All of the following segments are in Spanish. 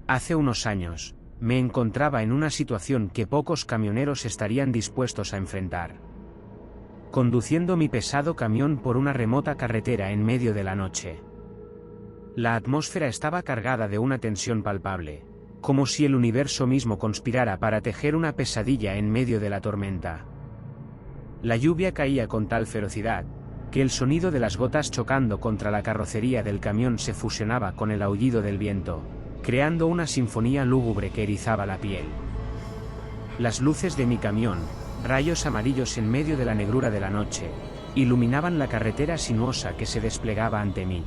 Hace unos años, me encontraba en una situación que pocos camioneros estarían dispuestos a enfrentar. Conduciendo mi pesado camión por una remota carretera en medio de la noche. La atmósfera estaba cargada de una tensión palpable, como si el universo mismo conspirara para tejer una pesadilla en medio de la tormenta. La lluvia caía con tal ferocidad, que el sonido de las gotas chocando contra la carrocería del camión se fusionaba con el aullido del viento, creando una sinfonía lúgubre que erizaba la piel. Las luces de mi camión, rayos amarillos en medio de la negrura de la noche, iluminaban la carretera sinuosa que se desplegaba ante mí.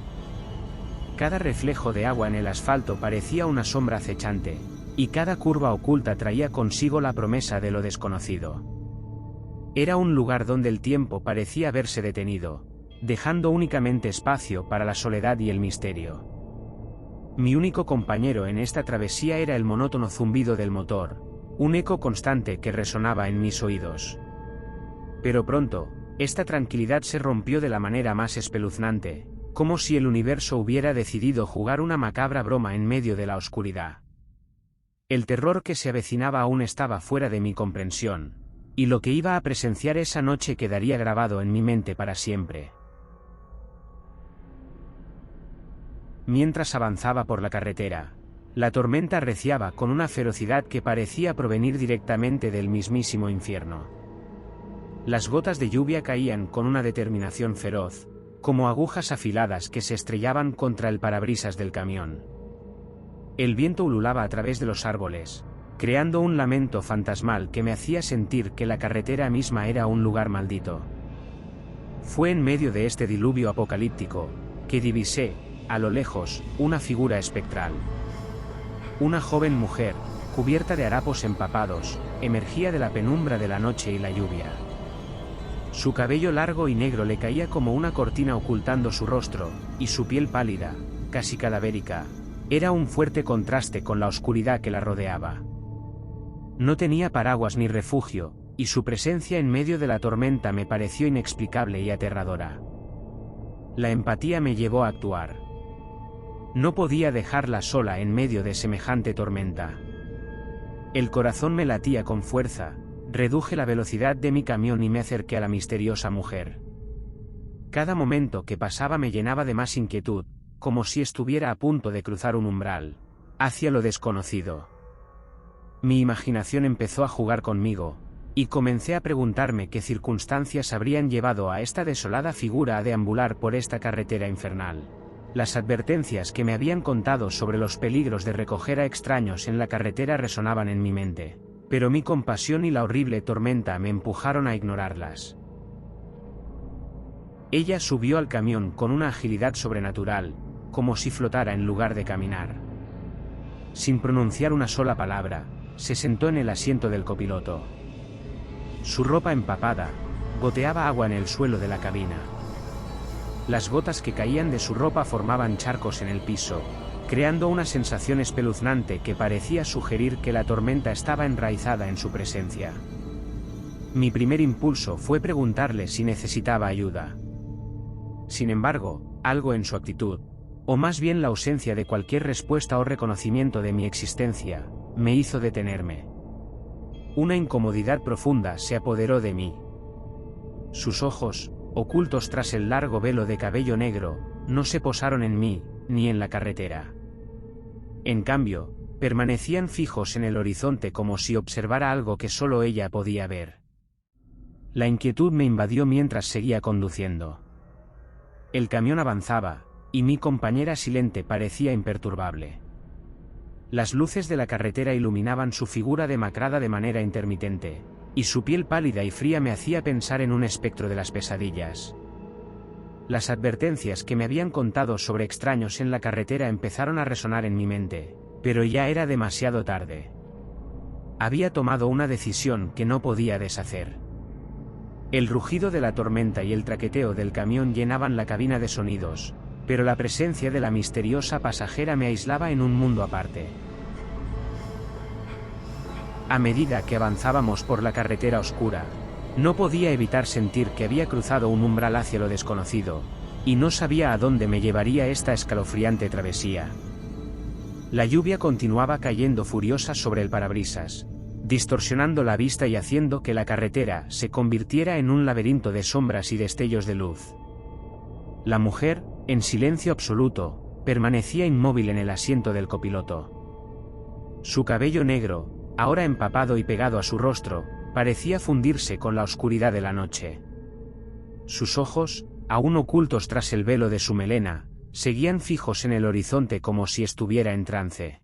Cada reflejo de agua en el asfalto parecía una sombra acechante, y cada curva oculta traía consigo la promesa de lo desconocido. Era un lugar donde el tiempo parecía haberse detenido, dejando únicamente espacio para la soledad y el misterio. Mi único compañero en esta travesía era el monótono zumbido del motor, un eco constante que resonaba en mis oídos. Pero pronto, esta tranquilidad se rompió de la manera más espeluznante, como si el universo hubiera decidido jugar una macabra broma en medio de la oscuridad. El terror que se avecinaba aún estaba fuera de mi comprensión, y lo que iba a presenciar esa noche quedaría grabado en mi mente para siempre. Mientras avanzaba por la carretera, la tormenta arreciaba con una ferocidad que parecía provenir directamente del mismísimo infierno. Las gotas de lluvia caían con una determinación feroz, como agujas afiladas que se estrellaban contra el parabrisas del camión. El viento ululaba a través de los árboles, creando un lamento fantasmal que me hacía sentir que la carretera misma era un lugar maldito. Fue en medio de este diluvio apocalíptico que divisé, a lo lejos, una figura espectral. Una joven mujer, cubierta de harapos empapados, emergía de la penumbra de la noche y la lluvia. Su cabello largo y negro le caía como una cortina ocultando su rostro, y su piel pálida, casi cadavérica, era un fuerte contraste con la oscuridad que la rodeaba. No tenía paraguas ni refugio, y su presencia en medio de la tormenta me pareció inexplicable y aterradora. La empatía me llevó a actuar. No podía dejarla sola en medio de semejante tormenta. El corazón me latía con fuerza, reduje la velocidad de mi camión y me acerqué a la misteriosa mujer. Cada momento que pasaba me llenaba de más inquietud, como si estuviera a punto de cruzar un umbral, hacia lo desconocido. Mi imaginación empezó a jugar conmigo, y comencé a preguntarme qué circunstancias habrían llevado a esta desolada figura a deambular por esta carretera infernal. Las advertencias que me habían contado sobre los peligros de recoger a extraños en la carretera resonaban en mi mente, pero mi compasión y la horrible tormenta me empujaron a ignorarlas. Ella subió al camión con una agilidad sobrenatural, como si flotara en lugar de caminar. Sin pronunciar una sola palabra, se sentó en el asiento del copiloto. Su ropa empapada goteaba agua en el suelo de la cabina. Las gotas que caían de su ropa formaban charcos en el piso, creando una sensación espeluznante que parecía sugerir que la tormenta estaba enraizada en su presencia. Mi primer impulso fue preguntarle si necesitaba ayuda. Sin embargo, algo en su actitud, o más bien la ausencia de cualquier respuesta o reconocimiento de mi existencia, me hizo detenerme. Una incomodidad profunda se apoderó de mí. Sus ojos, ocultos tras el largo velo de cabello negro, no se posaron en mí, ni en la carretera. En cambio, permanecían fijos en el horizonte como si observara algo que solo ella podía ver. La inquietud me invadió mientras seguía conduciendo. El camión avanzaba, y mi compañera silente parecía imperturbable. Las luces de la carretera iluminaban su figura demacrada de manera intermitente, y su piel pálida y fría me hacía pensar en un espectro de las pesadillas. Las advertencias que me habían contado sobre extraños en la carretera empezaron a resonar en mi mente, pero ya era demasiado tarde. Había tomado una decisión que no podía deshacer. El rugido de la tormenta y el traqueteo del camión llenaban la cabina de sonidos, pero la presencia de la misteriosa pasajera me aislaba en un mundo aparte. A medida que avanzábamos por la carretera oscura, no podía evitar sentir que había cruzado un umbral hacia lo desconocido, y no sabía a dónde me llevaría esta escalofriante travesía. La lluvia continuaba cayendo furiosa sobre el parabrisas, distorsionando la vista y haciendo que la carretera se convirtiera en un laberinto de sombras y destellos de luz. La mujer, en silencio absoluto, permanecía inmóvil en el asiento del copiloto. Su cabello negro, ahora empapado y pegado a su rostro, parecía fundirse con la oscuridad de la noche. Sus ojos, aún ocultos tras el velo de su melena, seguían fijos en el horizonte como si estuviera en trance.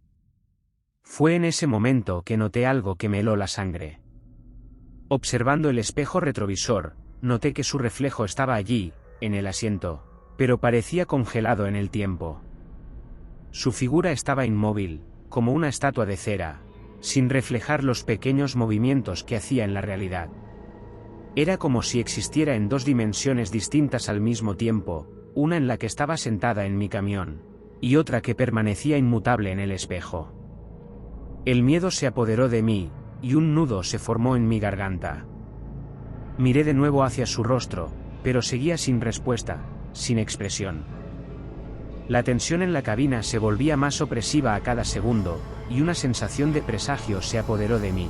Fue en ese momento que noté algo que me heló la sangre. Observando el espejo retrovisor, noté que su reflejo estaba allí, en el asiento, pero parecía congelado en el tiempo. Su figura estaba inmóvil, como una estatua de cera, sin reflejar los pequeños movimientos que hacía en la realidad. Era como si existiera en dos dimensiones distintas al mismo tiempo, una en la que estaba sentada en mi camión, y otra que permanecía inmutable en el espejo. El miedo se apoderó de mí, y un nudo se formó en mi garganta. Miré de nuevo hacia su rostro, pero seguía sin respuesta, sin expresión. La tensión en la cabina se volvía más opresiva a cada segundo, y una sensación de presagio se apoderó de mí.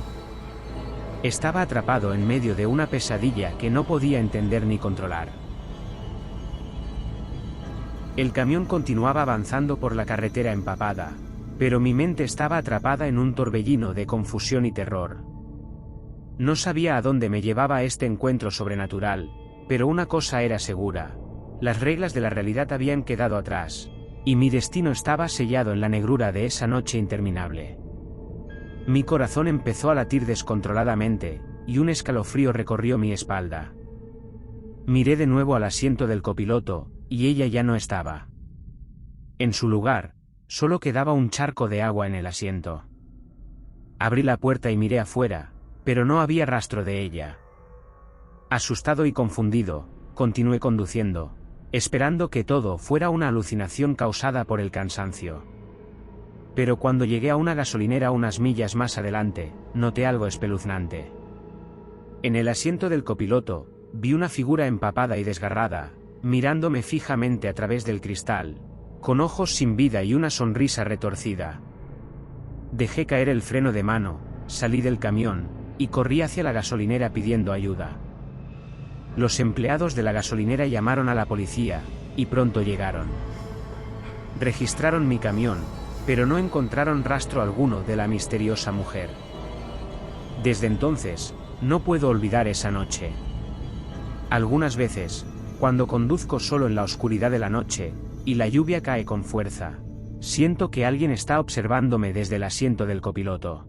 Estaba atrapado en medio de una pesadilla que no podía entender ni controlar. El camión continuaba avanzando por la carretera empapada, pero mi mente estaba atrapada en un torbellino de confusión y terror. No sabía a dónde me llevaba este encuentro sobrenatural, pero una cosa era segura: las reglas de la realidad habían quedado atrás, y mi destino estaba sellado en la negrura de esa noche interminable. Mi corazón empezó a latir descontroladamente, y un escalofrío recorrió mi espalda. Miré de nuevo al asiento del copiloto, y ella ya no estaba. En su lugar, solo quedaba un charco de agua en el asiento. Abrí la puerta y miré afuera, pero no había rastro de ella. Asustado y confundido, continué conduciendo, esperando que todo fuera una alucinación causada por el cansancio. Pero cuando llegué a una gasolinera unas millas más adelante, noté algo espeluznante. En el asiento del copiloto, vi una figura empapada y desgarrada, mirándome fijamente a través del cristal, con ojos sin vida y una sonrisa retorcida. Dejé caer el freno de mano, salí del camión, y corrí hacia la gasolinera pidiendo ayuda. Los empleados de la gasolinera llamaron a la policía, y pronto llegaron. Registraron mi camión, pero no encontraron rastro alguno de la misteriosa mujer. Desde entonces, no puedo olvidar esa noche. Algunas veces, cuando conduzco solo en la oscuridad de la noche, y la lluvia cae con fuerza, siento que alguien está observándome desde el asiento del copiloto.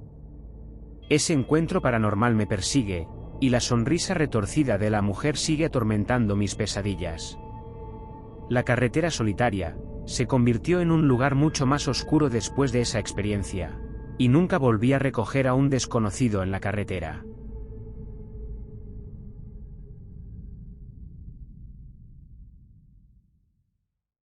Ese encuentro paranormal me persigue, y la sonrisa retorcida de la mujer sigue atormentando mis pesadillas. La carretera solitaria se convirtió en un lugar mucho más oscuro después de esa experiencia, y nunca volví a recoger a un desconocido en la carretera.